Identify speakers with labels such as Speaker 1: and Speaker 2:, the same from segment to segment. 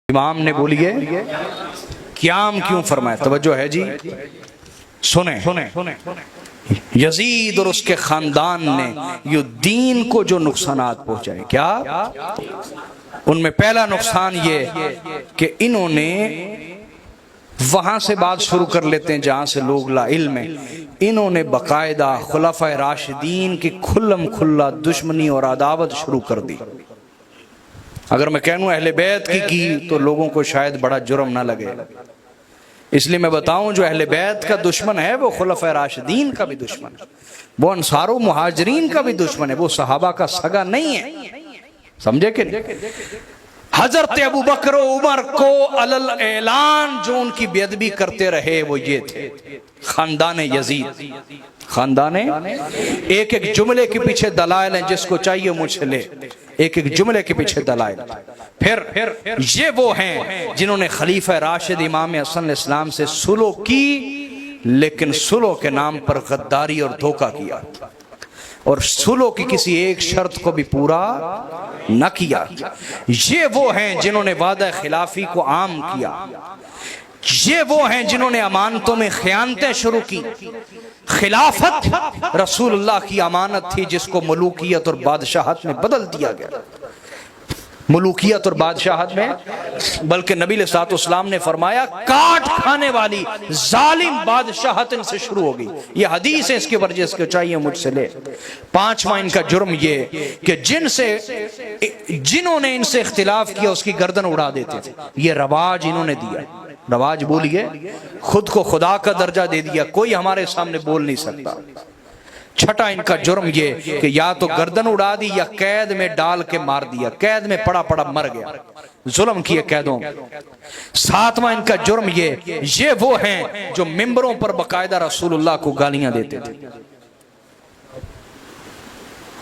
Speaker 1: इमाम ने बोलिए क़याम क्यों फरमाया? तवज्जो है जी, सुने। यजीद और उसके खानदान ने ये दीन को जो नुकसानात पहुंचाए, क्या उनमें पहला नुकसान ये कि इन्होंने वहां से बात शुरू कर लेते हैं जहां से लोग ला इल्म है। इन्होंने बाकायदा खुलाफा राशिदीन की खुल्लम खुल्ला दुश्मनी और अदावत शुरू कर दी। अगर मैं कहूँ अहले बैत की तो लोगों को शायद बड़ा जुर्म ना लगे, इसलिए मैं बताऊं जो अहले बैत का दुश्मन है वो खुलफा राशिदीन का भी दुश्मन है, वो अंसारो मुहाजिरीन का भी दुश्मन है, वो सहाबा का सगा नहीं है। समझे कि हजरत अबू बकर उमर को अलल ऐलान जो उनकी बेअदबी करते रहे वो ये थे खानदान यजीद। खानदान एक एक जुमले के पीछे दलाइल हैं, जिसको चाहिए मुझसे ले, एक एक जुमले के पीछे दलाइल। फिर ये वो हैं जिन्होंने खलीफा राशिद इमाम हसन इस्लाम से सुलह की, लेकिन सुलह के नाम पर गद्दारी और धोखा किया और सुलह की किसी एक शर्त को भी पूरा न किया। ये वो हैं जिन्होंने वादा खिलाफी को आम किया। ये वो हैं जिन्होंने अमानतों में खयानतें शुरू की। खिलाफत रसूलुल्लाह की अमानत थी जिसको मलूकियत और बादशाहत में बदल दिया गया। मलूकियत और बादशाहत में, बल्कि नबी अलैहिस्सलाम ने फरमाया काट खाने वाली जालिम बादशाहत इनसे शुरू हो गई। ये हदीस है, इसके वजह से चाहिए मुझसे ले। पांचवा इनका जुर्म ये कि जिन्होंने इनसे इख्तिलाफ किया उसकी गर्दन उड़ा देते थे। ये रवाज इन्होंने दिया, रवाज बोलिए, खुद को खुदा का दर्जा दे दिया, कोई हमारे सामने बोल नहीं सकता। छठा इनका जुर्म ये कि या तो गर्दन उड़ा दी या कैद में डाल के मार दिया, कैद में पड़ा पड़ा मर गया, जुल्म किए कैदों। सातवां इनका जुर्म ये वो हैं जो मिंबरों पर बकायदा रसूलुल्लाह को गालियां देते थे।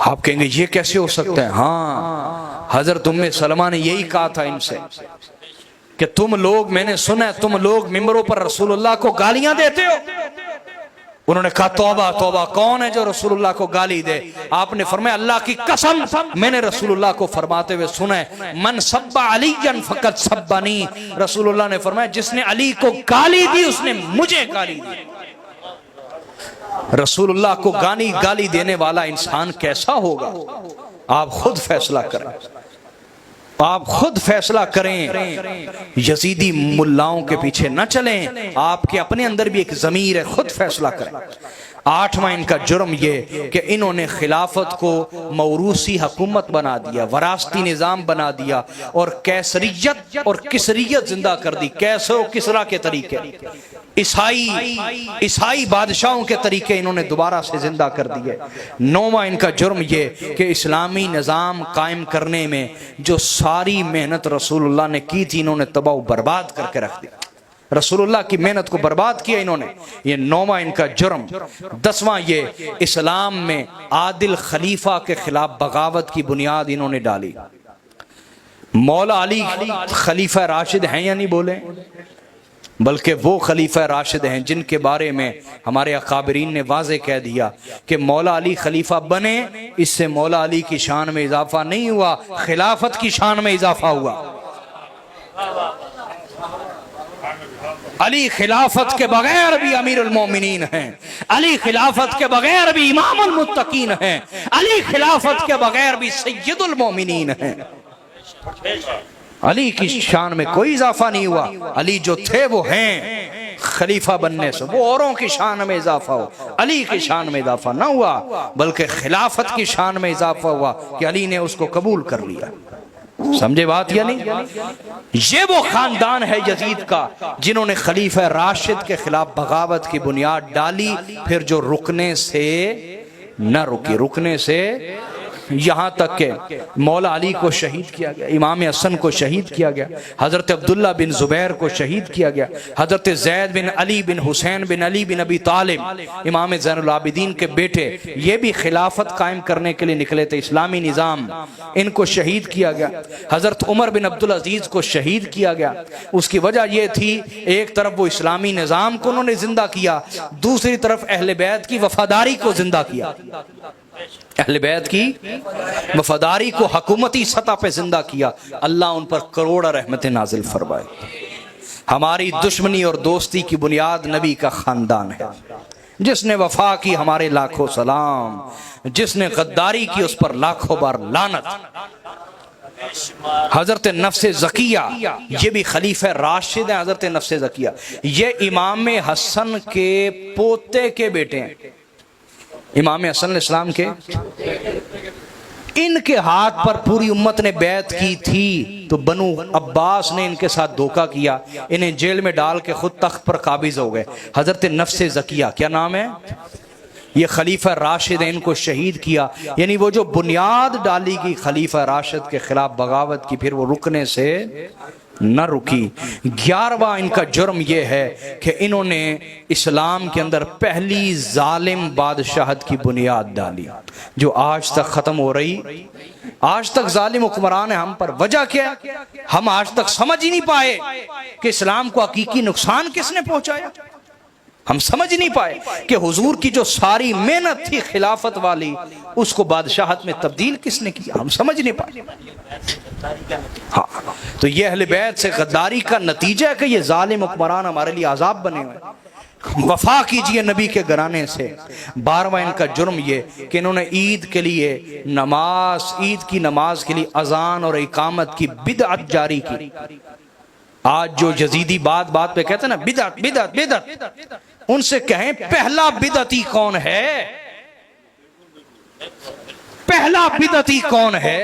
Speaker 1: आप कहेंगे ये कैसे हो सकता है? हाँ, हजरत उम्मे सलमा ने यही कहा था इनसे कि तुम लोग, मैंने सुना है तुम लोग मिंबरों पर रसूलुल्लाह को गालियां देते हो। उन्होंने कहा तौबा तौबा, कौन है जो रसूलुल्लाह को गाली दे? आपने फरमाया अल्लाह की कसम, मैंने रसूलुल्लाह को फरमाते हुए सुना है मन सब्बा अलीयन फकत सब्बानी। रसूलुल्लाह ने फरमाया जिसने अली को गाली दी उसने मुझे गाली दी। रसूलुल्लाह को गाली देने वाला इंसान कैसा होगा? आप खुद फैसला करें, आप खुद फैसला करें। यजीदी मुल्लाओं के पीछे न चलें, आपके अपने अंदर भी एक ज़मीर है, खुद फैसला करें। आठवां इनका जुर्म ये कि इन्होंने खिलाफत को मौरूसी हुकूमत बना दिया, वरासती निज़ाम बना दिया और कैसरियत और किसरियत जिंदा कर दी। कैसर और किसरा के तरीके, ईसाई बादशाहों के तरीके इन्होंने दोबारा से जिंदा कर दिए। नौवां इनका जुर्म ये कि इस्लामी निज़ाम कायम करने में जो सारी मेहनत रसूलुल्लाह ने की थी इन्होंने तबाह बर्बाद करके रख दिया। रसूलुल्लाह की मेहनत को बर्बाद किया इन्होंने, ये नौवां इनका जुर्म। दसवां ये इस्लाम में आदिल खलीफा के खिलाफ बगावत की बुनियाद इन्होंने डाली। मौला अली खलीफा राशिद हैं या नहीं बोले, बल्कि वो खलीफा राशिद हैं जिनके बारे में हमारे अकाबरीन ने वाज़े कह दिया कि मौला अली खलीफा बने, इससे मौला अली की शान में इजाफा नहीं हुआ, खिलाफत की शान में इजाफा हुआ। अली खिलाफत के बगैर भी अमीरुल मोमिनीन हैं, अली खिलाफत के बगैर भी इमामुल मुत्तकीन हैं, अली खिलाफत के बगैर भी सय्यदुल मोमिनीन हैं। अली की शान में कोई इजाफा नहीं हुआ। अली जो थे वो हैं, खलीफा बनने से वो औरों की शान में इजाफा हो, अली की शान में इजाफा ना हुआ, बल्कि खिलाफत की शान में इजाफा हुआ कि अली ने उसको कबूल कर लिया। समझे बात या नहीं? ये वो खानदान है यजीद का जिन्होंने खलीफा राशिद के खिलाफ बगावत की बुनियाद डाली, फिर जो रुकने से न रुकी, रुकने से यहाँ तक के मौला अली को शहीद किया गया, इमाम हसन को शहीद किया गया, हजरत अब्दुल्ला बिन जुबैर को शहीद किया गया, हजरत जैद बिन अली बिन हुसैन बिन अली बिन अबी तालिब इमाम ज़ैनुल आबिदीन के बेटे, ये भी खिलाफत कायम करने के लिए निकले थे, इस्लामी निज़ाम, इनको शहीद किया गया। हजरत उमर बिन अब्दुल अजीज को शहीद किया गया। उसकी वजह यह थी एक तरफ वो इस्लामी निज़ाम को उन्होंने जिंदा किया, दूसरी तरफ अहले बैत की वफादारी को जिंदा किया। अहले बैत की वफादारी को हुकूमती सतह पे जिंदा किया, अल्लाह उन पर करोड़ रहमतें नाजिल फरमाए। हमारी दुश्मनी और दोस्ती की बुनियाद नबी का खानदान है। जिसने वफा की हमारे लाखों सलाम, जिसने गद्दारी की उस पर लाखों बार लानत। हजरत नफ्से ज़किया, ये भी खलीफा राशिद है। हजरत नफ्से ज़किया ये इमाम हसन के पोते के बेटे हैं, इमाम हसन इस्लाम के। इनके हाथ पर पूरी उम्मत ने बैत की थी, तो बनु अब्बास ने इनके साथ धोखा किया, इन्हें जेल में डाल के खुद तख्त पर काबिज हो गए। हजरत नफ्से ज़किया, क्या नाम है, ये खलीफा राशिद है, इनको शहीद किया। यानी वो जो बुनियाद डाली गई खलीफा राशिद के खिलाफ बगावत की, फिर वो रुकने से न रुकी। 11वां इनका जुर्म यह है कि इन्होंने इस्लाम के अंदर पहली जालिम बादशाहत की बुनियाद डाली, जो आज तक खत्म हो रही। आज तक जालिम हुक्मरान है हम पर। वजह क्या है, हम आज तक समझ ही नहीं पाए कि इस्लाम को हकीकी नुकसान किसने पहुंचाया। हम समझ नहीं पाए कि हुजूर की जो सारी मेहनत थी खिलाफत वाली, उसको बादशाहत में तब्दील किसने किया, हम समझ नहीं पाए। हाँ, तो ये अहले बैत से गद्दारी का नतीजा है कि ये जालिम हुक्मरान हमारे लिए अजाब बने हुए। वफा कीजिए नबी के घराने से। 12वां इनका जुर्म ये कि इन्होंने ईद के लिए नमाज, ईद की नमाज के लिए अजान और इकामत की बिदअत जारी की। आज जो यजीदी बात बात पे कहते हैं ना बिदअत बिदअत बिदअत, उनसे कहें पहला बिदअती कौन है, पहला बिदअती कौन है,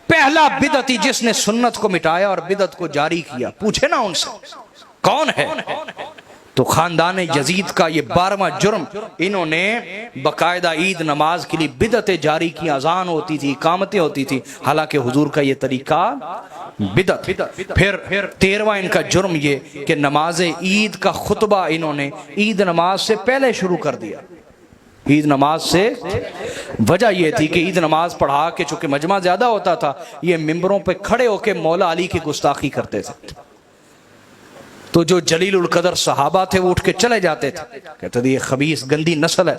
Speaker 1: पहला बिदअती जिसने सुन्नत को मिटाया और बिदअत को जारी किया, पूछे ना उनसे कौन है। तो खानदान यजीद का ये 12वां जुर्म, इन्होंने बाकायदा ईद नमाज के लिए बिदअतें जारी की। अजान होती थी, इकामतें होती थी, हालांकि हुजूर का ये तरीका बिदअत। फिर 13वां इनका जुर्म ये कि नमाज ईद का खुतबा इन्होंने ईद नमाज से पहले शुरू कर दिया। ईद नमाज से वजह यह थी कि ईद नमाज पढ़ा के चूंकि मजमा ज्यादा होता था, ये मिंबरों पे खड़े होकर मौला अली की गुस्ताखी करते थे। तो जो जलील उल कदर सहाबा थे वो उठ के चले जाते थे, कहते थे ये खबीस गंदी नस्ल है,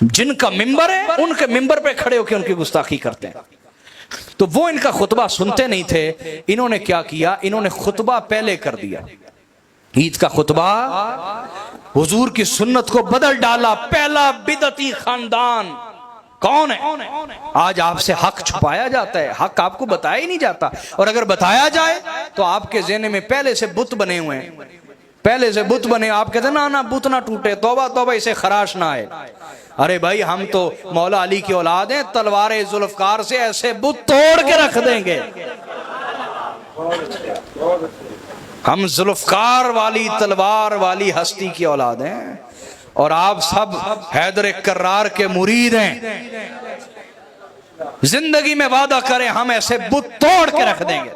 Speaker 1: जिनका मिंबर है उनके मिंबर पे खड़े होकर उनकी गुस्ताखी करते हैं। तो वो इनका खुतबा सुनते नहीं थे। इन्होंने क्या किया, इन्होंने खुतबा पहले कर दिया। ईद का खुतबा हुजूर की सुन्नत को बदल डाला। पहला बिदअती खानदान कौन है। आज आपसे हक छुपाया जाता है, हक आपको बताया ही नहीं जाता, और अगर बताया जाए तो आपके ज़हन में पहले से बुत बने हुए हैं, पहले से बुत बने। आप कहते ना ना बुत ना टूटे, तौबा तौबा इसे खराश ना आए। अरे भाई हम तो मौला अली की औलाद हैं, तलवार जुल्फकार से ऐसे बुत तोड़ के रख देंगे। हम जुल्फकार वाली तलवार वाली हस्ती की औलाद हैं, और आप सब हैदर कर्रार के मुरीद हैं। जिंदगी में वादा करें हम ऐसे बुत तोड़ के रख देंगे,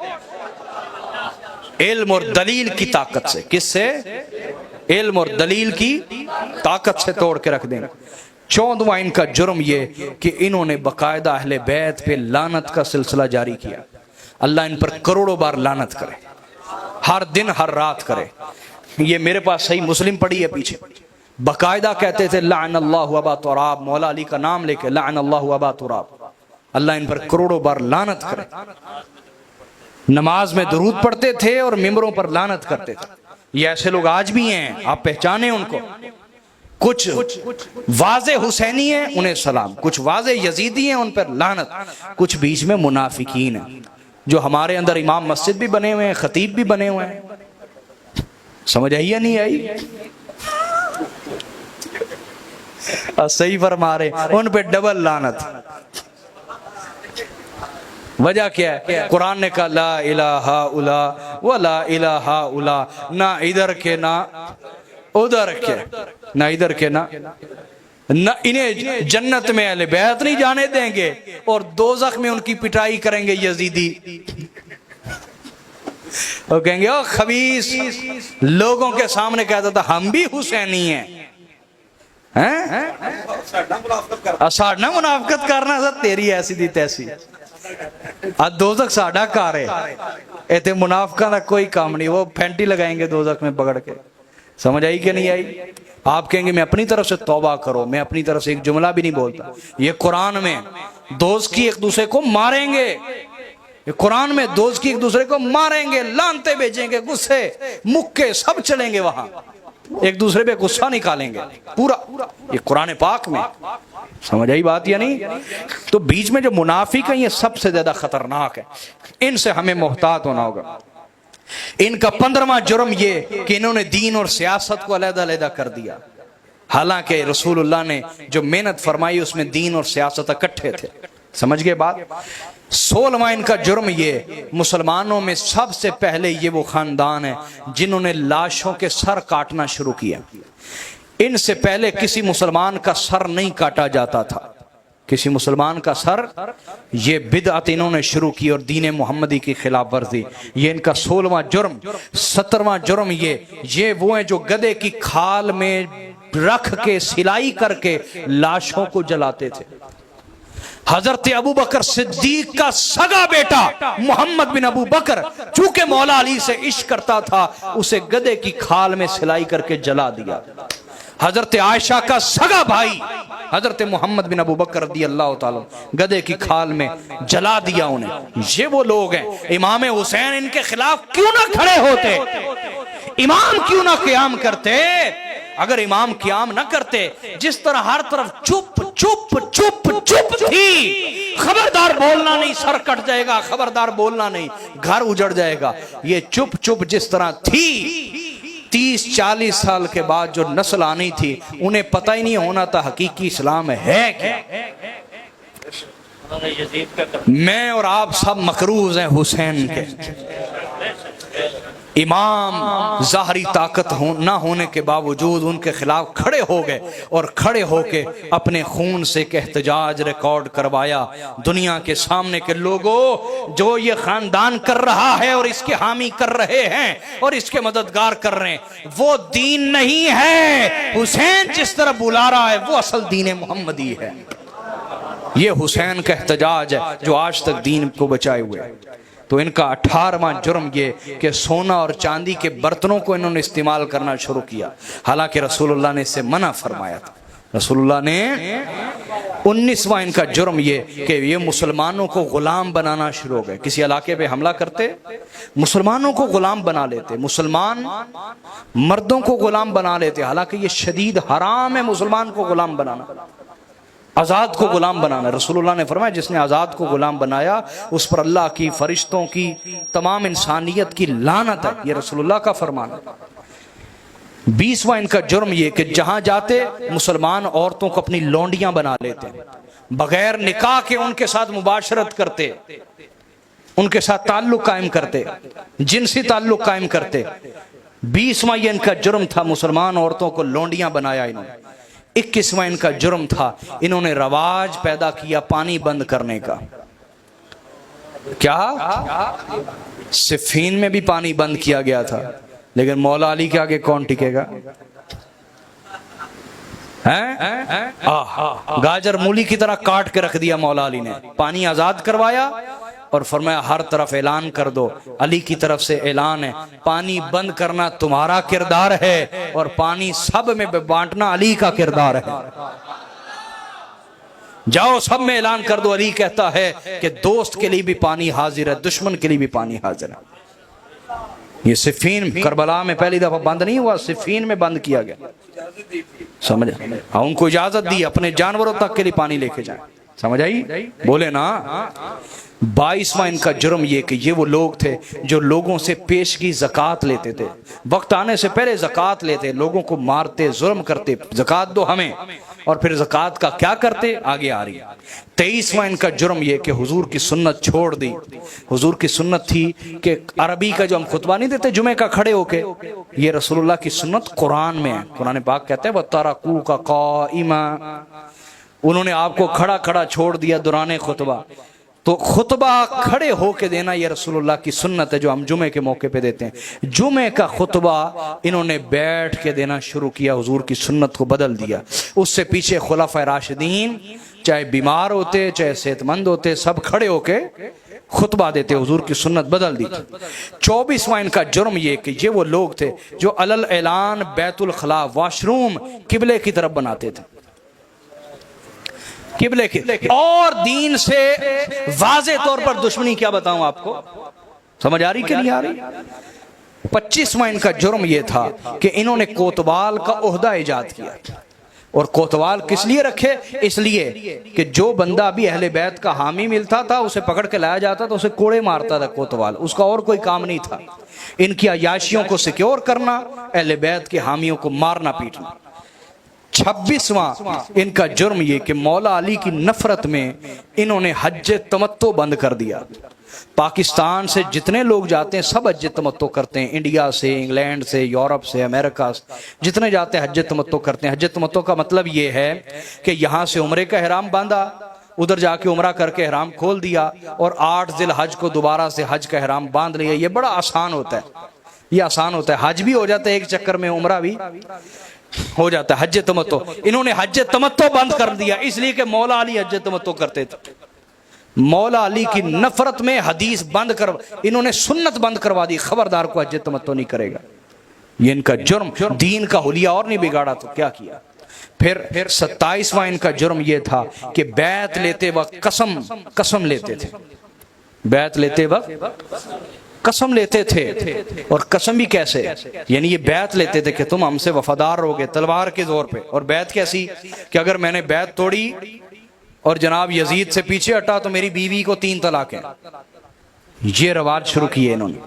Speaker 1: इल्म और दलील की ताकत से। किससे? इल्म और दलील की ताकत से तोड़ के रख देंगे। 14वां इनका जुर्म ये कि इन्होंने बाकायदा अहले बैत पे लानत का सिलसिला जारी किया। अल्लाह इन पर करोड़ों बार लानत करे, हर दिन हर रात करे। ये मेरे पास सही मुस्लिम पड़ी है पीछे, बाकायदा कहते थे लाअनल्लाहु अबा तुराब, मौला अली का नाम लेके लाअनल्लाहु अबा तुराब, अल्लाह इन पर करोड़ों बार लानत करे। नमाज में दुरूद पढ़ते थे और मिंबरों पर लानत करते थे। ये ऐसे लोग आज भी हैं, आप पहचाने उनको। कुछ वाज़े हुसैनी है, उन्हें सलाम, कुछ वाज़े यजीदी हैं, उन पर लानत, कुछ बीच में मुनाफिकीन है, जो हमारे अंदर इमाम मस्जिद भी बने हुए हैं, खतीब भी बने हुए हैं। समझ आई या नहीं आई? सही फरमा रहे, उन पे डबल लानत। वजह क्या है? कुरान ने कहा ला इलाहा उला व ला इलाहा उला, ना इधर के ना उधर के, ना इधर के ना इन्हें जन्नत में अहले बैत नहीं जाने देंगे, और दोज़ख में उनकी पिटाई करेंगे यजीदी। वो कहेंगे ओ खबीस, लोगों के सामने कहता था हम भी हुसैनी हैं, साढ़ा मुनाफकत करना सर तेरी ऐसी दी तैसी। दोज़ख साढ़ा कार है, इतने मुनाफका का कोई काम नहीं। वो फैंटी लगाएंगे दोज़ख में पकड़ के। समझ आई कि नहीं आई? आप कहेंगे मैं अपनी तरफ से तौबा करो, मैं अपनी तरफ से एक जुमला भी नहीं बोलता। ये कुरान में दोस्त की एक दूसरे को मारेंगे, ये कुरान में दोस्त की एक दूसरे को मारेंगे, लानते भेजेंगे, गुस्से मुक्के सब चलेंगे, वहां एक दूसरे पे गुस्सा निकालेंगे पूरा, ये कुरान पाक में। समझ आई बात या नहीं? तो बीच में जो मुनाफिक है ये सबसे ज्यादा खतरनाक है, इनसे हमें मोहतात होना होगा। इनका 15वां जुर्म ये कि इन्होंने दीन और सियासत को अलग-अलग कर दिया। हालांकि रसूलुल्लाह ने जो मेहनत फरमाई उसमें दीन और सियासत इकट्ठे थे। समझ गए बात? 16वां इनका जुर्म ये, मुसलमानों में सबसे पहले ये वो खानदान है जिन्होंने लाशों के सर काटना शुरू किया। इनसे पहले किसी मुसलमान का सर नहीं काटा जाता था, किसी मुसलमान का सर। ये बिदअत इन्होंने शुरू की और दीन मोहम्मदी की खिलाफ वर्जी। ये इनका 16वां जुर्म। 17वां जुर्म ये वो है जो गधे की खाल में रख के सिलाई करके लाशों को जलाते थे। हजरत अबू बकर सिद्दीक का सगा बेटा मोहम्मद बिन अबू बकर चूंकि मौला अली से इश्क करता था, उसे गधे की खाल में सिलाई करके जला दिया। हजरत आयशा का सगा भाई हजरत मोहम्मद बिन अबू बकर रज़ी अल्लाह ताला गधे की खाल में जला दिया उन्हें। ये वो लोग हैं। इमाम हुसैन इनके खिलाफ क्यों ना खड़े होते, इमाम क्यों ना क़याम करते? अगर इमाम क़याम ना करते, जिस तरह हर तरफ चुप चुप चुप चुप थी, खबरदार बोलना नहीं, सर कट जाएगा, खबरदार बोलना नहीं, घर उजड़ जाएगा, ये चुप चुप जिस तरह थी, 30-40 साल के बाद जो नस्ल आनी थी उन्हें पता ही नहीं होना था हकीकी इस्लाम है क्या। मैं और आप सब मकरूज हैं हुसैन के। इमाम ज़ाहरी ताकत ना होने के बावजूद उनके खिलाफ खड़े हो गए और खड़े होके अपने खून से एक एहतजाज रिकॉर्ड करवाया दुनिया के सामने के लोगों, जो ये खानदान कर रहा है और इसके हामी कर रहे हैं और इसके मददगार कर रहे हैं, वो दीन नहीं है। हुसैन जिस तरह बुला रहा है वो असल दीन मोहम्मदी है। ये हुसैन का एहतजाज है जो आज तक दीन को बचाए हुए। तो इनका 18वां जुर्म ये कि सोना और चांदी के बर्तनों को इन्होंने इस्तेमाल करना शुरू किया, हालांकि रसूलुल्लाह ने इससे मना फरमाया था। रसूलुल्लाह ने 19वां इनका जुर्म ये कि ये मुसलमानों को गुलाम बनाना शुरू हो गए। किसी इलाके पे हमला करते, मुसलमानों को गुलाम बना लेते, मुसलमान मर्दों को गुलाम बना लेते, हालांकि ये शदीद हराम है मुसलमान को गुलाम बनाना, आज़ाद को गुलाम बनाना। रसूलुल्लाह ने फरमाया जिसने आज़ाद को गुलाम बनाया उस पर अल्लाह की, फरिश्तों की, तमाम इंसानियत की लानत है। ये रसूलुल्लाह का फरमान। 20वां इनका जुर्म ये कि जहां जाते मुसलमान औरतों को अपनी लौंडियां बना लेते, बगैर निकाह के उनके साथ मुबाशरत करते, उनके साथ ताल्लुक कायम करते, जिनसी ताल्लुक कायम करते। 20वां ये इनका जुर्म था, मुसलमान औरतों को लौंडियां बनाया इन्होंने। 21वां इनका जुर्म था, इन्होंने रवाज पैदा किया पानी बंद करने का। क्या? सिफीन में भी पानी बंद किया गया था, लेकिन मौला अली के आगे कौन टिकेगा? गाजर मूली की तरह काट के रख दिया मौला अली ने। पानी आजाद करवाया और फरमाया हर तरफ ऐलान कर दो, अली की तरफ से ऐलान है, पानी बंद करना तुम्हारा किरदार है और पानी सब में बांटना अली का किरदार है। जाओ सब में ऐलान कर दो, अली कहता है कि दोस्त के लिए भी पानी हाजिर है, दुश्मन के लिए भी पानी हाजिर है। ये सिफीन करबला में पहली दफा बंद नहीं हुआ, सिफीन में बंद किया गया। समझ? हाँ, उनको इजाजत दी अपने जानवरों तक के लिए पानी लेके जाए। समझ आई? बोले ना। 22वां इनका जुर्म ये कि ये वो लोग थे जो लोगों से पेश की ज़कात लेते थे, वक्त आने से पहले ज़कात लेते, लोगों को मारते, जुर्म करते, ज़कात दो हमें, और फिर ज़कात का क्या करते आगे आ रही है। 23वां इनका जुर्म ये कि हुजूर की सुन्नत छोड़ दी। हुजूर की सुन्नत थी कि अरबी का जो हम खुतबा नहीं देते जुमे का खड़े होके, ये रसूलुल्लाह की सुन्नत कुरान में है। कुरान पाक कहते हैं वतरकू का क़ाइमा, उन्होंने आपको खड़ा खड़ा छोड़ दिया दुराने खुतबा। तो खुतबा खड़े होके देना ये रसूलुल्लाह की सुन्नत है जो हम जुमे के मौके पे देते हैं। जुमे का खुतबा इन्होंने बैठ के देना शुरू किया, हुजूर की सुन्नत को बदल दिया। उससे पीछे खुलाफाए राशिदीन चाहे बीमार होते चाहे सेहतमंद होते, सब खड़े होके खुतबा देते हुजूर की सुन्नत बदल दी। 24वां इनका जुर्म ये कि ये वो लोग थे जो अलल ऐलान बैतुल खला वॉशरूम किबले की तरफ बनाते थे, किबले की। और दीन से वाज़े तौर पर दुश्मनी, क्या बताऊं आपको, समझ आ रही कि नहीं आ रही। 25वां इनका जुर्म यह था कि इन्होंने कोतवाल का ओहदा इजाद किया। और कोतवाल किस लिए रखे, इसलिए कि जो बंदा भी अहले बैत का हामी मिलता था उसे पकड़ के लाया जाता था, उसे कोड़े मारता था कोतवाल, उसका और कोई काम नहीं था। इनकी अयाशियों को सिक्योर करना, अहले बैत के हामियों को मारना पीटना। 26वां इनका जुर्म यह कि मौला अली की नफरत में इन्होंने हज तमत्तो बंद कर दिया। पाकिस्तान से जितने लोग जाते हैं सब हज तमत्तो करते हैं, इंडिया से, इंग्लैंड से, यूरोप से, अमेरिका से, जितने जाते हैं हज तमत्तो करते हैं। हज तमत्तो का मतलब ये है कि यहाँ से उम्रे का एहराम बांधा, उधर जाके उम्रा करके एहराम खोल दिया और 8 ज़िल हज को दोबारा से हज का एहराम बांध लिया। ये बड़ा आसान होता है, ये आसान होता है। हज भी हो जाता है एक चक्कर में, उम्रा भी हो जाता है। हज तमत्तो, इन्होंने हज तमत्तो बंद कर दिया इसलिए कि मौला अली हज तमत्तो करते थे। मौला अली की नफरत में हदीस बंद कर, इन्होंने सुन्नत बंद करवा दी, खबरदार को हज तमत्तो नहीं करेगा। ये इनका जुर्म, दीन का हुलिया और नहीं बिगाड़ा तो क्या किया। फिर 27वां इनका जुर्म यह था कि बैत लेते वक्त कसम लेते थे, बैत लेते वक्त कसम लेते थे। और कसम भी कैसे, यानी ये बैत लेते थे कि तुम हमसे वफादार रहोगे तलवार के जोर पे। और बैत कैसी कि अगर मैंने बैत तोड़ी और जनाब यजीद से पीछे हटा तो मेरी बीवी को 3 तलाक है। ये रवाज शुरू किए इन्होंने।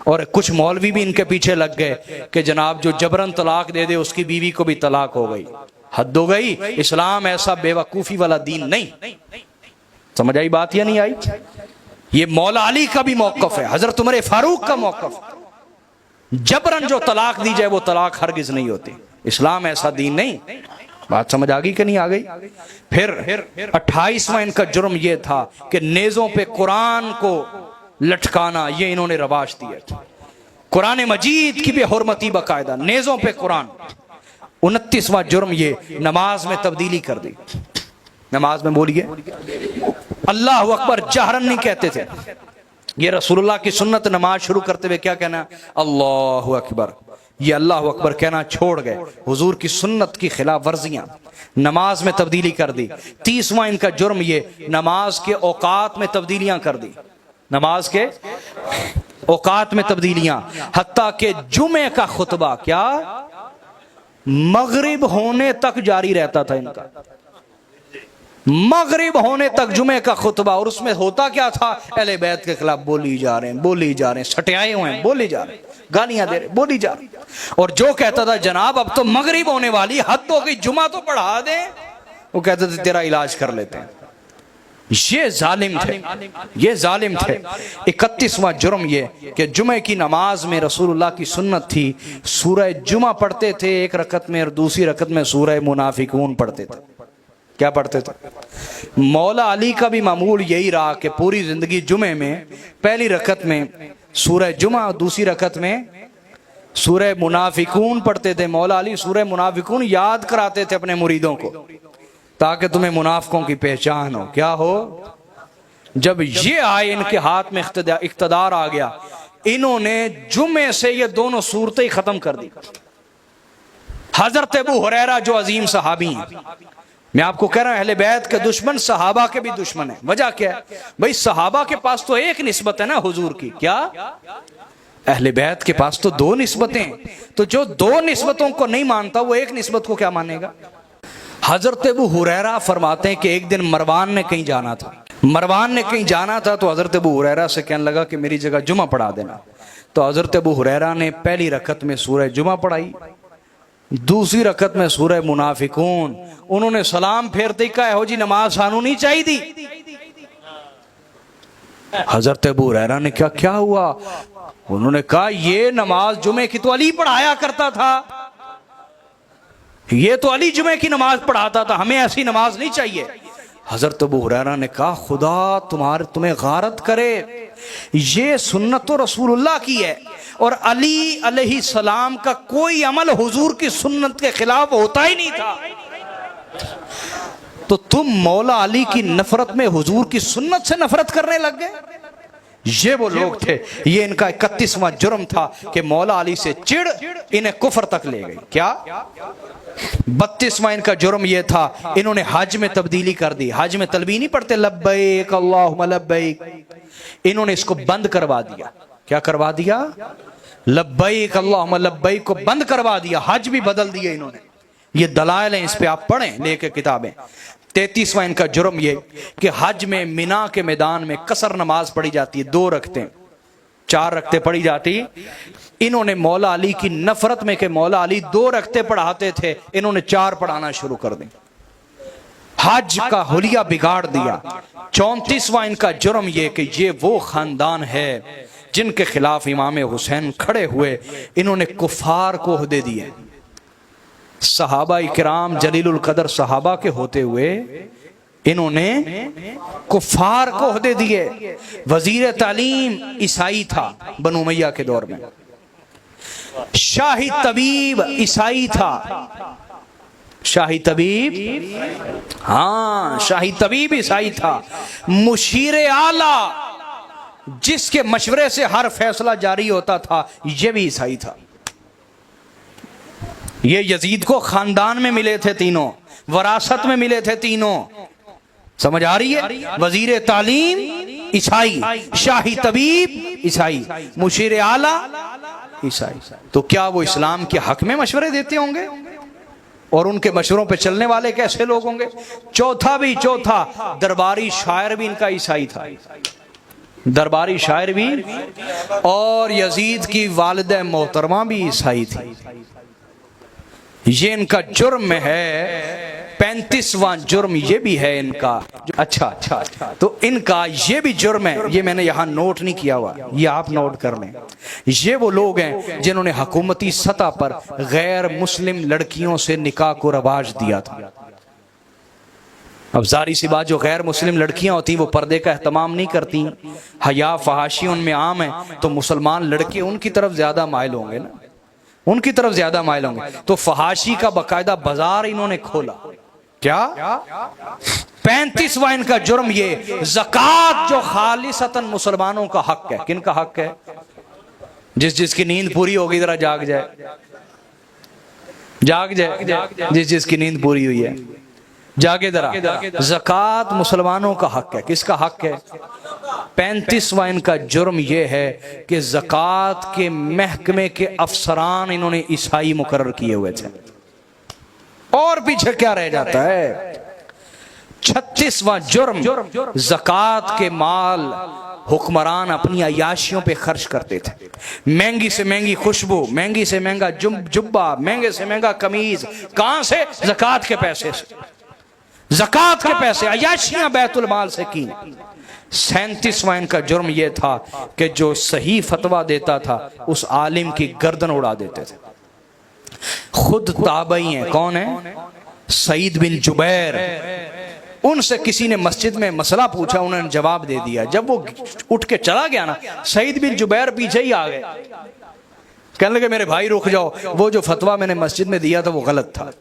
Speaker 1: और कुछ मौलवी भी इनके पीछे लग गए कि जनाब जो जबरन तलाक दे दे उसकी बीवी को भी तलाक हो गई। हद हो गई, इस्लाम ऐसा बेवकूफी वाला दीन नहीं। समझ आई बात या नहीं आई। ये मौला अली का भी मौकफ है, हजरत उमर फारूक का मौकफ। जबरन जो तलाक दी जाए वो तलाक हरगिज नहीं होती। इस्लाम ऐसा दीन नहीं। बात समझ आ गई कि नहीं आ गई। फिर 28वां इनका जुर्म यह था कि नेज़ों पे कुरान को लटकाना, ये इन्होंने रवाज दिया। कुरान मजीद की बेहुरमती बाकायदा, नेज़ों पे कुरान। 29वां जुर्म ये नमाज में तब्दीली कर दी। नमाज में बोलिए अल्लाह अकबर जहरन नहीं कहते थे। ये रसूलुल्लाह की सुन्नत, नमाज शुरू करते हुए क्या कहना, अल्लाह अकबर। ये अल्लाह अकबर कहना छोड़ गए, हुजूर की सुन्नत की खिलाफ वर्जियां, नमाज में तब्दीली कर दी। 30वां इनका जुर्म ये नमाज के औकात में तब्दीलियां कर दी, नमाज के औकात में तब्दीलियां। हत्ता के जुमे का खुतबा क्या मगरिब होने तक जारी रहता था इनका, मगरिब होने तक जुमे का खुतबा। और उसमें होता क्या था, अहले बैत के खिलाफ बोली जा रहे हैं, बोली जा रहे हैं, सटियाए हुए हैं, बोली जा रहे हैं, गालियां दे रहे, बोली जा रही। और जो कहता था जनाब अब तो मगरिब होने वाली, हद हो गई, जुमा तो पढ़ा दे, वो कहते थे तेरा इलाज कर लेते हैं। ये जालिम थे, ये जालिम थे। 31वां जुर्म ये कि जुमे की नमाज में रसूलुल्लाह की सुन्नत थी, सूरह जुमा पढ़ते थे एक रकत में और दूसरी रकत में सूरह मुनाफिकून पढ़ते थे। क्या पढ़ते थे। मौला अली का भी मामूल यही रहा कि पूरी जिंदगी जुमे में पहली रकत में सूरह जुमा और दूसरी रकत में सूरह मुनाफिकून पढ़ते थे। मौला अली सूरह मुनाफिकून याद कराते थे अपने मुरीदों को ताकि तुम्हें मुनाफिकों की पहचान हो। क्या हो, जब ये आए इनके हाथ में इख्तिदार आ गया, इन्होंने जुमे से ये दोनों सूरतें ही खत्म कर दी। हजरत अबू हुरैरा जो अजीम सहाबी हैं, मैं आपको कह रहा हूं अहले बैत के दुश्मन सहाबा के भी दुश्मन है। वजह क्या है भाई, सहाबा के पास तो एक निस्बत है ना हुजूर की, क्या अहले बैत के पास तो 2 निस्बतें। तो जो 2 निस्बतों को नहीं मानता वो एक निस्बत को क्या मानेगा। हजरत अबू हुरैरा फरमाते हैं कि एक दिन मरवान ने कहीं जाना था, मरवान ने कहीं जाना था तो हजरत अबू हुरैरा से कहने लगा कि मेरी जगह जुमा पढ़ा देना। तो हजरत अबू हुरैरा ने पहली रकत में सूरह जुमा पढ़ाई, दूसरी रकत में सूरह मुनाफिकून। उन्होंने सलाम फेरते ही कहा हो जी नमाज सानू नहीं चाहिए दी। हजरत अबू हुरैरा ने क्या हुआ, उन्होंने कहा ये नमाज जुमे की तो अली पढ़ाया करता था, ये तो अली जुमे की नमाज पढ़ाता था, हमें ऐसी नमाज नहीं चाहिए। हजरत अबू हुरैरा ने कहा खुदा तुम्हें गारत करे, ये सुन्नत तो रसूलुल्लाह की है और अली अलैहि सलाम का कोई अमल हुजूर की सुन्नत के खिलाफ होता ही नहीं था। तो तुम मौला अली की नफरत में हुजूर की सुन्नत से नफरत करने लग गए। ये वो लोग थे। ये इनका 31वां जुर्म था कि मौला अली से चिढ़ इन्हें कुफर तक ले गई। क्या 32वां इनका जुर्म ये था, इन्होंने हज में तब्दीली कर दी। हज में तलबी नहीं पढ़ते लब्बैक अल्लाहुम्मा लब्बैक, इन्होंने इसको बंद करवा दिया। क्या करवा दिया? लब्बैक अल्लाहुम्मा लब्बैक को बंद करवा दिया, हज भी बदल दिया इन्होंने। ये दलाइल हैं, इस पे आप पढ़ें लेके किताबें। 33वां इनका जुर्म ये कि हज में मिना के मैदान में कसर नमाज पढ़ी जाती है, 2 रखते, 4 रखते पढ़ी जाती। इन्होंने मौला अली की नफरत में कि मौला अली 2 रखते पढ़ाते थे, इन्होंने 4 पढ़ाना शुरू कर दी, हज का हुलिया बिगाड़ दिया। 34वां इनका जुर्म ये कि ये वो खानदान है जिनके खिलाफ इमाम हुसैन खड़े हुए, इन्होंने कुफार को ओहदे दिए। सहाबा इकराम जलीलुल कदर सहाबा के होते हुए इन्होंने कुफार को ओहदे दिए। वजीर तालीम ईसाई था बनु उमैया के दौर में, शाही तबीब ईसाई था, शाही तबीब, हाँ शाही तबीब ईसाई था। मुशीर आला जिसके मशवरे से हर फैसला जारी होता था, यह भी ईसाई था। ये यजीद को खानदान में मिले थे तीनों, वरासत में मिले थे तीनों, समझ आ रही है? वजीर तालीम ईसाई, शाही तबीब ईसाई, मुशीर आला ईसाई। तो क्या वो इस्लाम के हक में मशवरे देते होंगे? और उनके मशवरों पे चलने वाले कैसे लोग होंगे? चौथा दरबारी शायर भी इनका ईसाई था, दरबारी शायर भी, और यजीद की वालिदा मोहतरमा भी ईसाई थी। ये इनका जुर्म में है। 35वां जुर्म ये भी है इनका। अच्छा, तो इनका ये भी जुर्म है, ये मैंने यहां नोट नहीं किया हुआ, ये आप नोट कर लें। ये वो लोग हैं जिन्होंने हुकूमती सतह पर गैर मुस्लिम लड़कियों से निकाह को रवाज दिया था। अब जारी सी बात, जो गैर मुस्लिम लड़कियां होती वो पर्दे का एहतमाम नहीं करती, हया फहाशी उनमें आम है, तो मुसलमान लड़के उनकी तरफ ज्यादा माइल होंगे ना, उनकी तरफ ज्यादा माइल होंगे। तो फहाशी का बाकायदा बाजार इन्होंने खोला। क्या 35वां इनका जुर्म ये, ज़कात जो खालिसतन मुसलमानों का हक है। किन का हक है? जिसकी नींद पूरी होगी जरा जाग जाए, जाग जाए, जिसकी नींद पूरी हुई है जागे जरा। ज़कात मुसलमानों का हक है। किसका हक है? 35वां इनका जुर्म यह है कि ज़कात के महकमे के अफसरान इन्होंने ईसाई मुकर्रर किए हुए थे। और पीछे क्या रह जाता है? 36वां जुर्म, ज़कात के माल हुक्मरान अपनी अयाशियों पे खर्च करते थे। महंगी से महंगी खुशबू, महंगी से महंगा जुब्बा, महंगे से महंगा कमीज, कहां से? ज़कात के पैसे से, ज़कात के पैसे, अयाशियां बैतुल माल से की। 37वां इनका जुर्म यह था कि जो सही फतवा देता था उस आलिम की गर्दन उड़ा देते थे। खुद ताबई हैं, कौन है? सईद बिन जुबैर। उनसे किसी ने मस्जिद में मसला पूछा, उन्होंने जवाब दे दिया। जब वो उठ के चला गया ना, सईद बिन जुबैर पीछे ही आ गए, कहने लगे मेरे भाई रुक जाओ, वो जो फतवा मैंने मस्जिद में दिया था वो गलत था,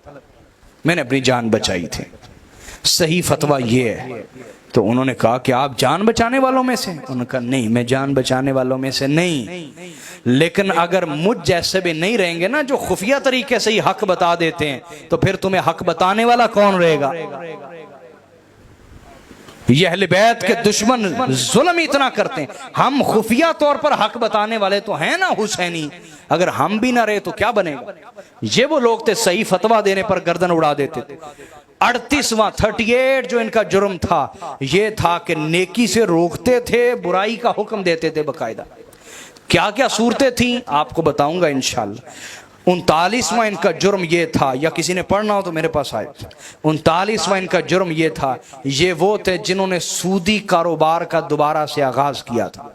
Speaker 1: मैंने अपनी जान बचाई थी, सही फतवा ये है। तो उन्होंने कहा कि आप जान बचाने वालों में से? उन्होंने कहा नहीं, मैं जान बचाने वालों में से नहीं, लेकिन अगर मुझ जैसे भी नहीं रहेंगे ना जो खुफिया तरीके से ही हक बता देते हैं, तो फिर तुम्हें हक बताने वाला कौन रहेगा? ये अहले बैत के दुश्मन जुल्म इतना करते हैं। हम खुफिया तौर पर हक बताने वाले तो हैं ना हुसैनी, अगर हम भी ना रहे तो क्या बनेगा? ये वो लोग थे सही फतवा देने पर गर्दन उड़ा देते थे। 38वां 38 जो इनका जुर्म था ये था कि नेकी से रोकते थे, बुराई का हुक्म देते थे बकायदा। क्या क्या सूरतें थी आपको बताऊंगा इंशाल्लाह। 39वां इनका जुर्म ये था, या किसी ने पढ़ना हो तो मेरे पास आए। 39वां इनका जुर्म ये था, ये वो थे जिन्होंने सूदी कारोबार का दोबारा से आगाज किया था।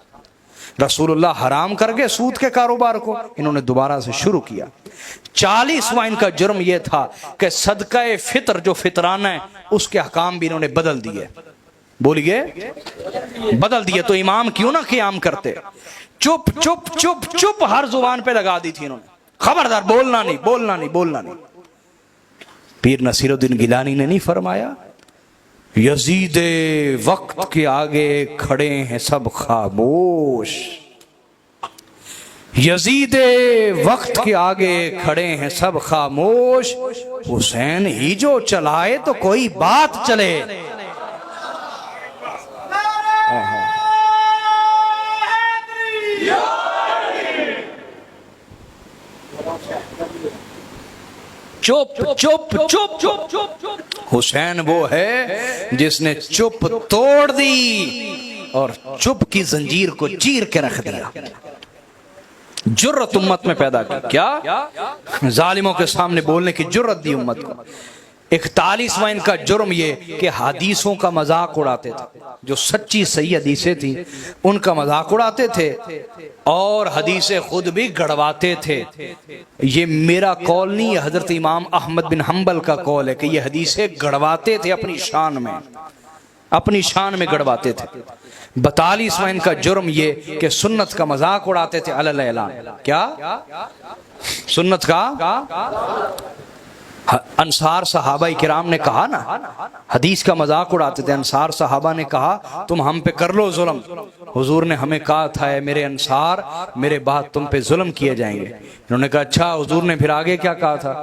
Speaker 1: रसूलुल्लाह हराम कर गए सूद के कारोबार को, इन्होंने दोबारा से शुरू किया। 40वां इनका जुर्म यह था कि सदका फितर जो फितराना है उसके हकाम भी इन्होंने बदल दिए। बोलिए बदल दिए। तो इमाम क्यों ना क़याम करते? चुप चुप चुप चुप हर जुबान पे लगा दी थी इन्होंने, खबरदार बोलना नहीं, बोलना नहीं, बोलना नहीं। पीर नसीरुद्दीन गिलानी ने नहीं फरमाया यजीदे वक्त के आगे खड़े हैं सब खामोश, यजीदे वक्त के आगे खड़े हैं सब खामोश, हुसैन ही जो चलाए तो कोई बात चले। चुप चुप चुप चुप चुप। हुसैन वो है जिसने चुप तोड़ दी और चुप की जंजीर को चीर के रख दिया। जुर्रत उम्मत में पैदा की, क्या जालिमों के सामने बोलने की जुर्रत दी उम्मत को। 41वां इनका जुर्म ये कि हदीसों का मजाक उड़ाते थे, जो सच्ची सही हदीसें थी उनका मजाक उड़ाते थे और हदीसें खुद भी गढ़वाते थे। ये मेरा कौल नहीं, हजरत इमाम अहमद बिन हम्बल का कौल है कि ये हदीसें गढ़वाते थे अपनी शान में, अपनी शान में गढ़वाते थे। 42वां इनका जुर्म ये कि सुन्नत का मजाक उड़ाते थे अलल ऐलान। क्या सुन्नत का? अंसार सहाबाई किराम ने कहा ना, हदीस का मजाक उड़ाते थे। अंसार सहाबा ने कहा तुम हम पे कर लो जुल्म, हुजूर ने हमें कहा था मेरे अंसार मेरे बाद तुम पे जुल्म किए जाएंगे। इन्होंने कहा अच्छा, हुजूर ने फिर आगे क्या कहा था?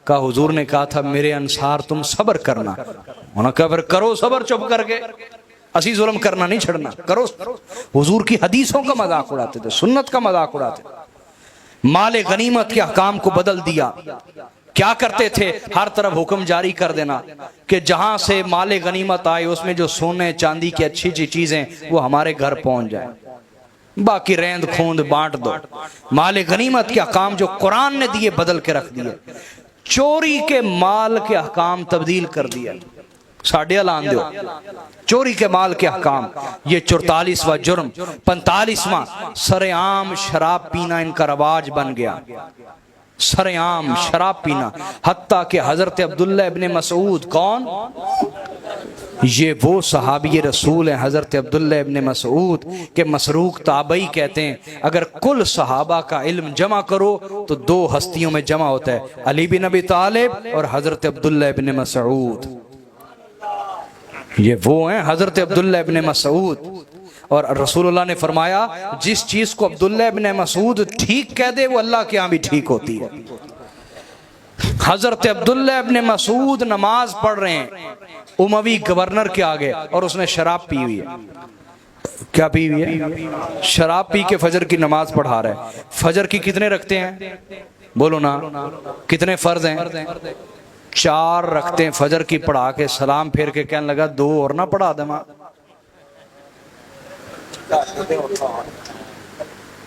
Speaker 1: कहा हुजूर ने कहा था मेरे अंसार तुम सब्र करना। उन्होंने कहा फिर करो सब्र चुप करके, असी जुल्म करना नहीं छड़ना, करो। हुजूर की हदीसों का मजाक उड़ाते थे, सुन्नत का मजाक उड़ाते थे। माले गनीमत के अहकाम को बदल दिया। क्या करते थे? हर तरफ हुक्म जारी कर देना कि जहां से माले गनीमत आए उसमें जो सोने चांदी की अच्छी अच्छी चीजें वो हमारे घर पहुंच जाए, बाकी रेंद खूंद बांट दो। माले गनीमत के अहकाम जो कुरान ने दिए बदल के रख दिए। चोरी के माल के अहकाम तब्दील कर दिया। साढ़े ऐलान दो चोरी के माल के अहकाम। ये 44वां जुर्म। 45वां सरेआम शराब पीना इनका रवाज बन गया। सरेआम शराब पीना, हत्ता कि हजरत अब्दुल्ला इब्ने मसूद, कौन? ये वो सहाबी रसूल हैं हजरत अब्दुल्ला इब्ने मसूद के मसरूक ताबई कहते हैं अगर कुल सहाबा का इल्म जमा करो तो 2 हस्तियों में जमा होता है, अली बिन अबी तालिब और हजरत अब्दुल्ला इब्ने मसूद। ये वो हैं हजरत अब्दुल्ला इब्ने मसूद। और रसूलुल्लाह ने फरमाया जिस चीज को अब्दुल्ला इब्ने मसूद ठीक कह दे वो अल्लाह के यहाँ भी ठीक होती है। हजरत अब्दुल्ला इब्ने मसूद नमाज पढ़ रहे हैं उमवी गवर्नर के आगे और उसने शराब पी हुई है। क्या पी हुई है? शराब पी के फजर की नमाज पढ़ा रहा है। फजर की कितने रखते हैं? बोलो ना, कितने फर्ज हैं? 4 रखते हैं। फजर की पढ़ा के सलाम फेर के कहने लगा 2 और ना पढ़ा दे मां,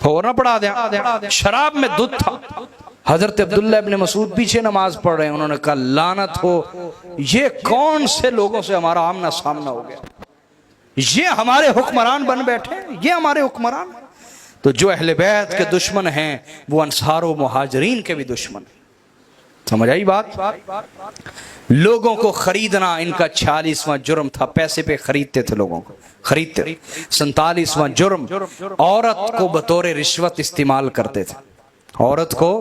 Speaker 1: और ना पढ़ा दे। शराब में दूध था। हजरत अब्दुल्ला इब्ने मसूद पीछे नमाज पढ़ रहे हैं। उन्होंने कहा लानत हो, ये कौन से लोगों से हमारा आमना सामना हो गया? ये हमारे हुक्मरान बन बैठे, ये हमारे हुक्मरान। तो जो अहले बैत के दुश्मन हैं वो अंसार व मुहाजिरीन के भी दुश्मन। समझ आई बात? लोगों को खरीदना इनका 46वां जुर्म था। पैसे पे खरीदते थे लोगों को, खरीदते। 47वां जुर्म औरत को बतौर रिश्वत इस्तेमाल करते थे। औरत को,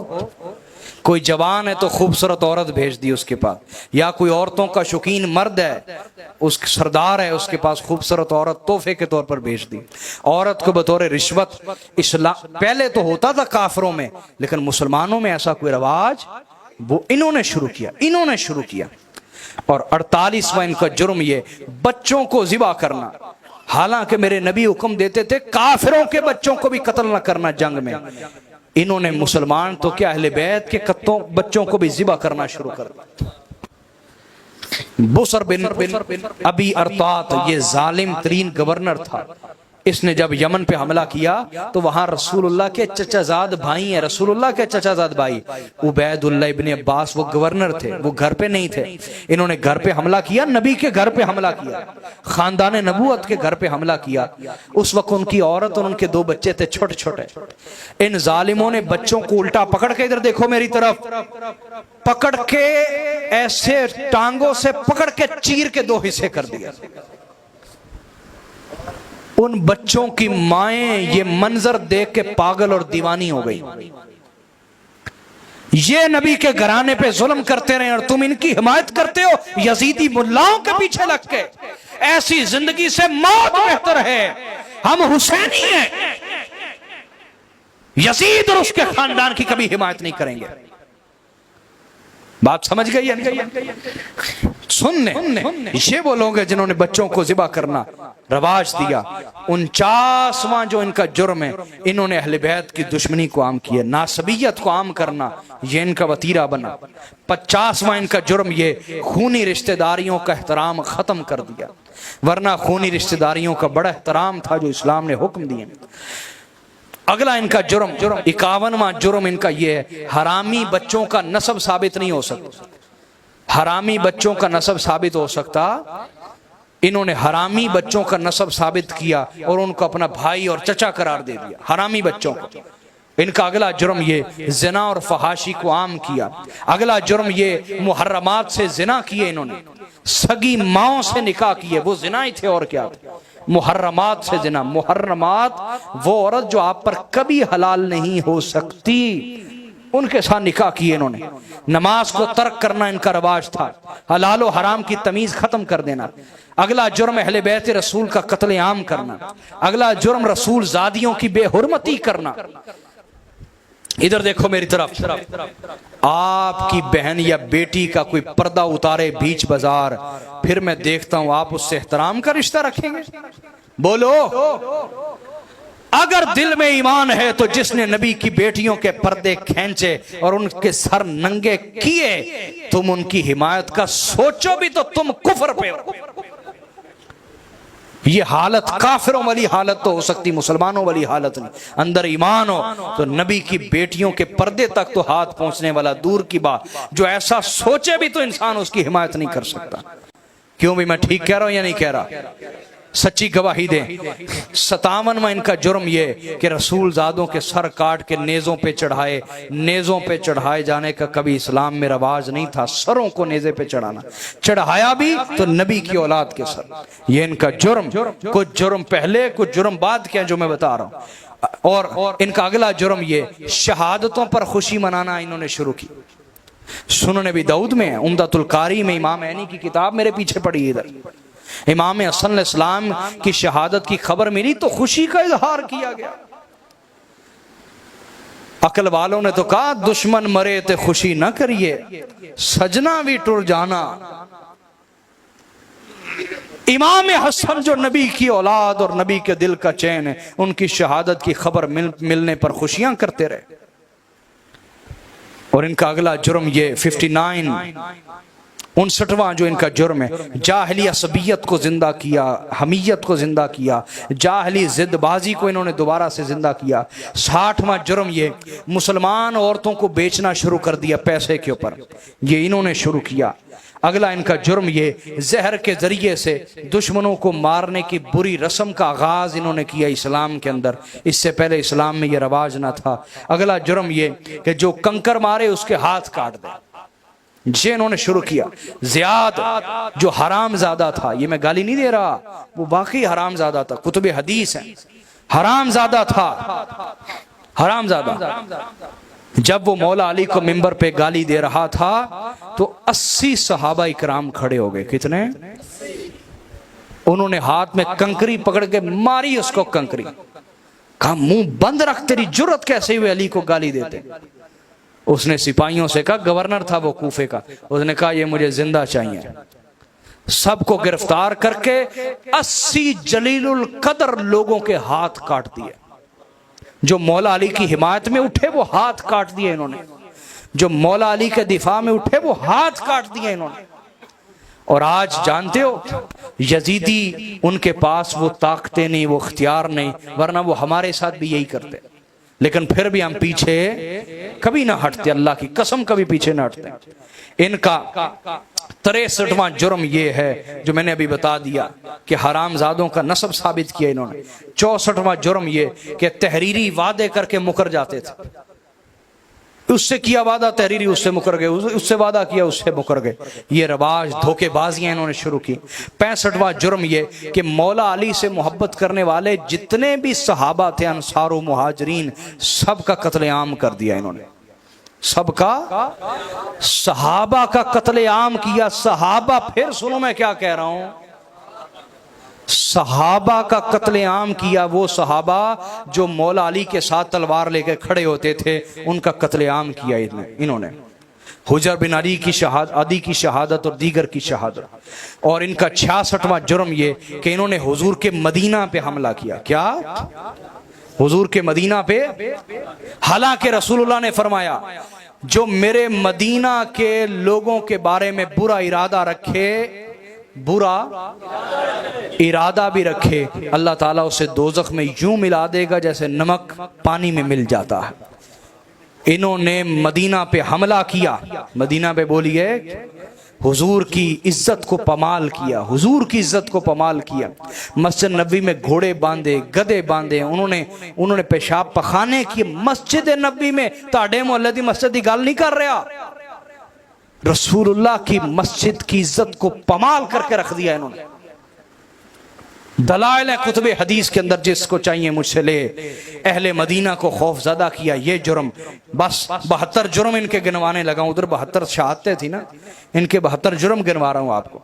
Speaker 1: कोई जवान है तो खूबसूरत औरत भेज दी उसके पास, या कोई औरतों का शौकीन मर्द है, उस सरदार है, उसके पास खूबसूरत औरत तोहफे के तौर पर भेज दी। औरत को बतौर रिश्वत। इस्लाम पहले तो होता था काफिरों में, लेकिन मुसलमानों में ऐसा कोई रवाज वो इन्होंने शुरू किया, इन्होंने शुरू किया। और 48वां इनका जुर्म ये बच्चों को ज़िबा करना। हालांकि मेरे नबी हुक्म देते थे काफिरों के बच्चों को भी कत्ल न करना जंग में। इन्होंने मुसलमान तो क्या अहले बैत के बच्चों को भी ज़िबा करना शुरू कर दिया। बुसर बिन अबी अरतात ये जालिम तरीन गवर्नर था। इसने जब यमन पे हमला किया तो वहां रसूलुल्लाह के चचाजाद भाई हैं, रसूलुल्लाह के चचाजाद भाई उबैदुल्लाह इब्ने अब्बास, वो गवर्नर थे, वो घर पे नहीं थे। इन्होंने घर पे हमला किया, नबी के घर पे हमला किया, खानदान नबूवत के घर पे हमला किया। उस वक्त उनकी औरत और उनके 2 बच्चे थे छोटे छोटे। इन जालिमों ने बच्चों को उल्टा पकड़ के, इधर देखो मेरी तरफ, पकड़ के ऐसे टांगों से पकड़ के चीर के 2 हिस्से कर दिया। उन बच्चों की माएं ये मंजर देख के पागल और दीवानी हो गई। ये नबी के घराने पे जुल्म करते रहे और तुम इनकी हिमायत करते हो यजीदी मुल्लाओं के पीछे लग के। ऐसी जिंदगी से मौत बेहतर है। हम हुसैनी हैं, यजीद और उसके खानदान की कभी हिमायत नहीं करेंगे। बात समझ गई है? सुनने ये वो लोग हैं जिन्होंने बच्चों को ज़िबा करना रवाज दिया। 49वां जो इनका जुर्म है, इन्होंने अहले बैत की दुश्मनी को आम किया, नासबियत को आम करना ये इनका वतीरा बना। 50वां इनका जुर्म ये खूनी रिश्तेदारियों का एहतराम खत्म कर दिया, वरना खूनी रिश्तेदारियों का बड़ा एहतराम था जो इस्लाम ने हुक्म दिए। अगला इनका जुर्म 51वां जुर्म इनका ये है, हरामी बच्चों का नसब साबित नहीं हो सकता। हरामी बच्चों का नसब साबित हो सकता, इन्होंने हरामी बच्चों का नसब साबित किया और उनको अपना भाई और चचा करार दे दिया, हरामी बच्चों को। इनका अगला जुर्म ये जिना और फहाशी को आम किया। अगला जुर्म ये मुहर्रमात से जिना किए, इन्होंने सगी माओं से निकाह किए, वो जिना ही थे और क्या थे। मुहर्रमात से जिना, मुहर्रमात वो औरत जो आप पर कभी हलाल नहीं हो सकती, उनके साथ निकाह किए इन्होंने। नमाज को तर्क करना इनका रवाज था, हलाल और हराम की तमीज खत्म कर देना। अगला जुर्म अहले बैत रसूल का कत्ले आम करना। अगला जुर्म रसूल जादियों की बेहुरमती करना। इधर देखो मेरी तरफ, आपकी बहन या बेटी का कोई पर्दा उतारे बीच बाजार, फिर मैं देखता हूं आप उससे एहतराम का रिश्ता रखेंगे? बोलो, अगर दिल में ईमान है तो जिसने नबी की बेटियों के पर्दे खींचे और उनके सर नंगे किए, तुम उनकी हिमायत का सोचो भी तो तुम कुफ्र पे हो। ये हालत काफिरों वाली हालत तो हो सकती, मुसलमानों वाली हालत नहीं। अंदर ईमान हो तो नबी की बेटियों के पर्दे तक तो हाथ पहुंचने वाला दूर की बात, जो ऐसा सोचे भी तो इंसान उसकी हिमायत नहीं कर सकता। क्यों भी मैं ठीक कह रहा हूं या नहीं कह रहा? सच्ची गवाही दें। 57वां इनका जुर्म ये कि रसूल ज़ादों के सर काट के नेज़ों पे चढ़ाए। नेज़ों पे चढ़ाए जाने का कभी इस्लाम में रवाज नहीं था, सरों को नेज़े पे चढ़ाना। चढ़ाया भी तो नबी की औलाद के सर। ये इनका जुर्म, कुछ जुर्म पहले कुछ जुर्म बाद के जो मैं बता रहा हूँ। और इनका अगला जुर्म ये शहादतों पर खुशी मनाना इन्होंने शुरू की। सुनन नबी दाऊद में है, उम्दतुल कारी में इमाम ऐनी की किताब मेरे पीछे पड़ी इधर, इमाम हसन इस्लाम की शहादत की खबर मिली तो खुशी का इजहार किया गया। अकल वालों ने तो कहा दुश्मन मरे तो खुशी न करिए, सजना भी टुर जाना। इमाम हसन जो नबी की औलाद और नबी के दिल का चैन है, उनकी शहादत की खबर मिलने पर खुशियां करते रहे। और इनका अगला जुर्म ये 59वां जो इनका जुर्म है, जाहली असबियत को जिंदा किया, हमीयत को जिंदा किया, जाहली जिद्दबाजी को इन्होंने दोबारा से जिंदा किया। 60वां जुर्म ये मुसलमान औरतों को बेचना शुरू कर दिया पैसे के ऊपर, ये इन्होंने शुरू किया। अगला इनका जुर्म ये जहर के जरिए से दुश्मनों को मारने की बुरी रस्म का आगाज इन्होंने किया इस्लाम के अंदर, इससे पहले इस्लाम में यह रवाज ना था। अगला जुर्म ये कि जो कंकर मारे उसके हाथ काट दे, ये इन्होंने शुरू किया। ज़ियाद जो हराम ज़्यादा था, ये मैं गाली नहीं दे रहा, वो बाकी हराम ज़्यादा था, कुतुब हदीस है, हराम ज़्यादा था, हराम ज़्यादा। जब वो मौला अली को मिंबर पे गाली दे रहा था तो 80 सहाबा इकराम खड़े हो गए। कितने? उन्होंने हाथ में कंकरी पकड़ के मारी उसको, कंकरी। कहा मुंह बंद रख, तेरी जुर्रत कैसे हुई अली को गाली देते? उसने सिपाहियों से कहा, गवर्नर था वो कूफे का, उसने कहा ये मुझे जिंदा चाहिए। सबको गिरफ्तार करके 80 जलीलुल कदर लोगों के हाथ काट दिए। जो मौला अली की हिमायत में उठे वो हाथ काट दिए इन्होंने, जो मौला अली के दिफा में उठे वो हाथ काट दिए इन्होंने। और आज जानते हो यजीदी, उनके पास वो ताकतें नहीं, वो इख्तियार नहीं, वरना वो हमारे साथ भी यही करते। लेकिन फिर भी हम पीछे कभी ना हटते, अल्लाह की कसम कभी पीछे ना हटते। इनका 63वां जुर्म ये है जो मैंने अभी बता दिया कि हरामजादों का नसब साबित किया इन्होंने। 64वां जुर्म ये कि तहरीरी वादे करके मुकर जाते थे, उससे किया वादा तहरीरी, उससे मुकर गए, उससे वादा किया उससे मुकर गए। ये रवाज धोखेबाजियां इन्होंने शुरू की। 65वां जुर्म ये कि मौला अली से मोहब्बत करने वाले जितने भी सहाबा थे, अंसार व मुहाजिरीन, सबका कत्लेआम कर दिया इन्होंने, सबका, सहाबा का कत्लेआम किया। सहाबा, फिर सुनो मैं क्या कह रहा हूं, सहाबा का कत्लेआम किया। वो सहाबा जो मौला अली के साथ तलवार लेकर खड़े होते थे, उनका कत्लेआम किया इन्होंने। हुजर बिन अली की अदी की शहादत और दीगर की शहादत। और इनका 66वां जुर्म ये कि इन्होंने हुजूर के मदीना पे हमला किया। क्या? हुजूर के मदीना पे। हालांकि रसूलुल्लाह ने फरमाया, जो मेरे मदीना के लोगों के बारे में बुरा इरादा रखे, बुरा इरादा भी रखे, अल्लाह ताला उसे दोज़ख में यूं मिला देगा जैसे नमक पानी में मिल जाता है। इन्होंने मदीना पे हमला किया। मदीना पे बोलिए, हुजूर की इज्जत को पमाल किया, हुजूर की इज्जत को पमाल किया। मस्जिद नबी में घोड़े बांधे, गधे बांधे, उन्होंने पेशाब पखाने किए। मस्जिद नबी में ताड़े मोहल्ले दी मस्जिद की गल नहीं कर रहा, रसूलुल्लाह की मस्जिद की इज्जत को पमाल करके रख दिया इन्होंने। दलाइल है कुतुब हदीस के अंदर, जिसको चाहिए मुझसे ले। अहले मदीना को खौफजदा किया, ये जुर्म। बस 72 जुर्म इनके गिनवाने लगा। उधर 72 शहादतें थी ना, इनके 72 जुर्म गिनवा रहा हूं आपको।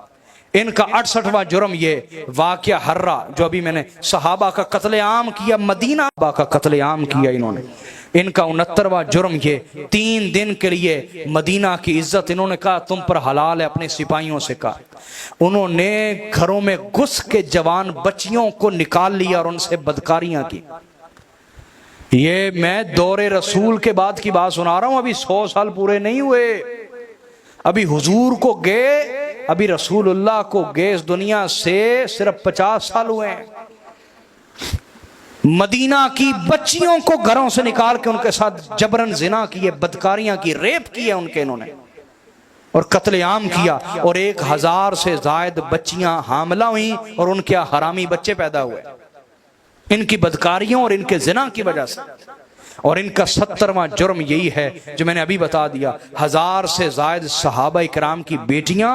Speaker 1: इनका 68वां जुर्म ये वाक़या हर्रा, जो अभी मैंने सहाबा का कत्लेआम किया, मदीना का कत्लेआम किया इन्होंने। इनका 69वां जुर्म ये 3 दिन के लिए मदीना की इज्जत, इन्होंने कहा तुम पर हलाल है, अपने सिपाहियों से कहा। उन्होंने घरों में घुस के जवान बच्चियों को निकाल लिया और उनसे बदकारियां की। ये मैं दौरे रसूल के बाद की बात सुना रहा हूं, अभी 100 साल पूरे नहीं हुए। अभी हुजूर को गए, अभी रसूलुल्लाह को गए इस दुनिया से सिर्फ 50 साल हुए हैं। मदीना की बच्चियों को घरों से निकाल के उनके साथ जबरन जिना किए, बदकारियां की, रेप किए उनके इन्होंने, और कत्लेआम किया। और 1000 से जायद बच्चियां हामला हुई और उनके हरामी बच्चे पैदा हुए इनकी बदकारियों और इनके जिना की वजह से। और इनका 70वां जुर्म यही है जो मैंने अभी बता दिया। 1000 से जायद सहाबा इकराम की बेटियां,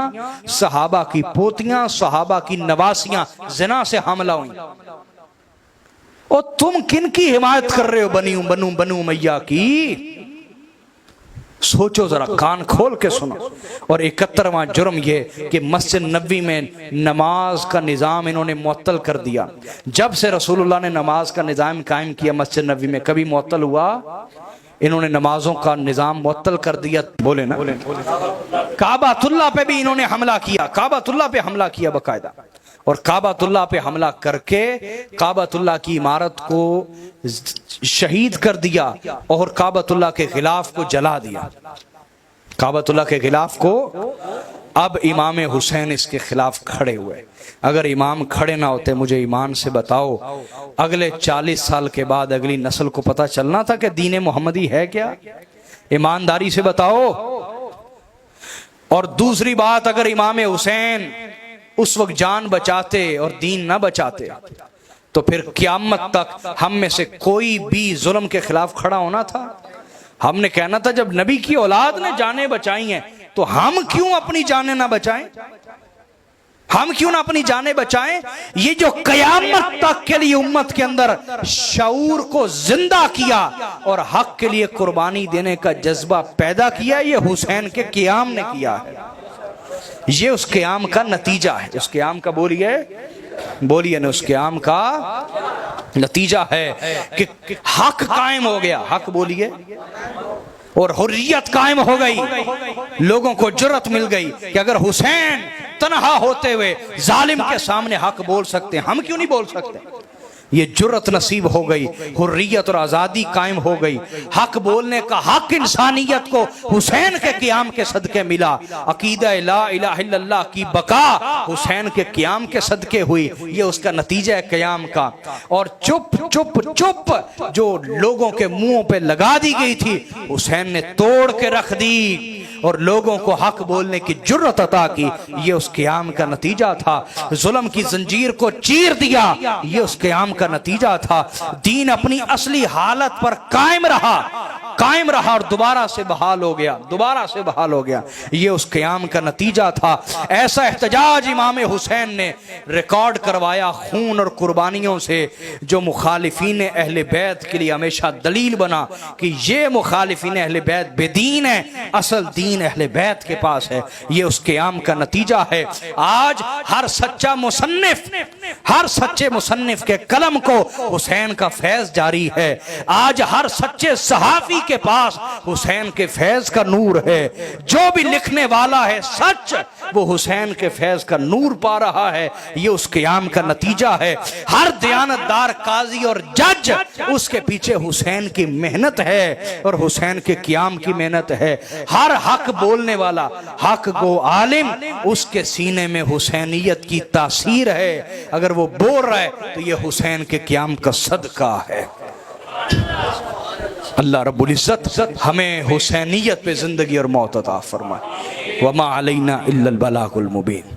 Speaker 1: सहाबा की पोतियां, सहाबा की नवासियां जिना से हमला हुई। और तुम किन की हिमायत कर रहे हो? बनु मैया की। सोचो जरा, कान खोल के सुनो। और 71वां जुर्म ये कि मस्जिद नबी में नमाज का निज़ाम इन्होंने मुअत्तल कर दिया। जब से रसूलुल्लाह ने नमाज का निज़ाम कायम किया मस्जिद नबी में, कभी मुअत्तल हुआ? इन्होंने नमाजों का निज़ाम मुअत्तल कर दिया। बोले ना, काबातुल्लाह पे भी इन्होंने हमला किया, काबातुल्लाह पे हमला किया बाकायदा। और काबातुल्लाह पे हमला करके काबातुल्लाह की इमारत को शहीद कर दिया और काबातुल्लाह के खिलाफ को जला दिया। काबातुल्लाह के खिलाफ को। अब इमाम हुसैन इसके खिलाफ खड़े हुए। अगर इमाम खड़े ना होते, मुझे ईमान से बताओ, अगले 40 साल के बाद अगली नस्ल को पता चलना था कि दीन मोहम्मदी है क्या? ईमानदारी से बताओ। और दूसरी बात, अगर इमाम हुसैन उस वक्त जान बचाते और दीन ना बचाते तो फिर क़यामत तक हम में से कोई भी जुल्म के खिलाफ खड़ा होना था। हमने कहना था जब नबी की औलाद ने जानें बचाई हैं तो हम क्यों अपनी जानें ना बचाएं? हम क्यों ना अपनी जानें बचाएं? ये जो क़यामत तक के लिए उम्मत के अंदर शऊर को जिंदा किया और हक के लिए कुर्बानी देने का जज्बा पैदा किया, ये हुसैन के क़याम ने किया है। ये उस क़याम का नतीजा है। उस क़याम का बोलिए ना, उस क़याम का नतीजा है कि हक कायम हो गया। हक बोलिए। और हुर्रियत कायम हो गई। लोगों को जुर्रत मिल गई कि अगर हुसैन तन्हा होते हुए जालिम के सामने हक बोल सकते, हम क्यों नहीं बोल सकते? ये जुर्रत नसीब हो गई, हुर्रियत और आज़ादी कायम हो गई। हक बोलने का हक इंसानियत को हुसैन के क़याम के सदके मिला। अकीदा ला इलाहा इल्लल्लाह की बका हुसैन के क़याम के सदके हुई। ये उसका नतीजा है क़याम का। और चुप चुप चुप जो लोगों के मुंहों पे लगा दी गई थी, हुसैन ने तोड़ के रख दी और लोगों को हक बोलने की जुर्रत अता की। ये उस क़याम का नतीजा था। जुल्म की जंजीर को चीर दिया, ये उस क़याम का नतीजा था। दीन अपनी असली हालत पर कायम रहा। कायम रहा और दोबारा से बहाल हो गया, दोबारा से बहाल हो गया। ये उस क़याम का नतीजा था। ऐसा एहतजाज इमाम हुसैन ने रिकॉर्ड करवाया खून और कुर्बानियों से, जो मुखालिफीन अहले बैत के लिए हमेशा दलील बना कि ये मुखालिफीन अहले बैत बेदीन है, असल दीन अहले बैत के पास है। ये उस क़याम का नतीजा है। आज हर सच्चा मुसन्निफ, हर सच्चे मुसन्निफ के कलम को हुसैन का फैज जारी है। आज हर सच्चे सहाफी के पास हुसैन के फैज का नूर है। जो भी लिखने वाला है सच, वो हुसैन के फैज का नूर पा रहा है। ये उस क़याम का नतीजा है। हर दयानतदार काजी और जज, उसके पीछे हुसैन की मेहनत है और हुसैन के क़याम की मेहनत है। हर हक बोलने वाला, हक गो आलिम, उसके सीने में हुसैनियत की तासीर है। अगर वो बोल रहा है तो ये हुसैन के क़याम का सदका है। अल्लाह रब्बुल इज्जत हमें हुसैनियत पे जिंदगी और मौत अता फरमाए। वमा अलैना इल्लल बलागुल मुबीन।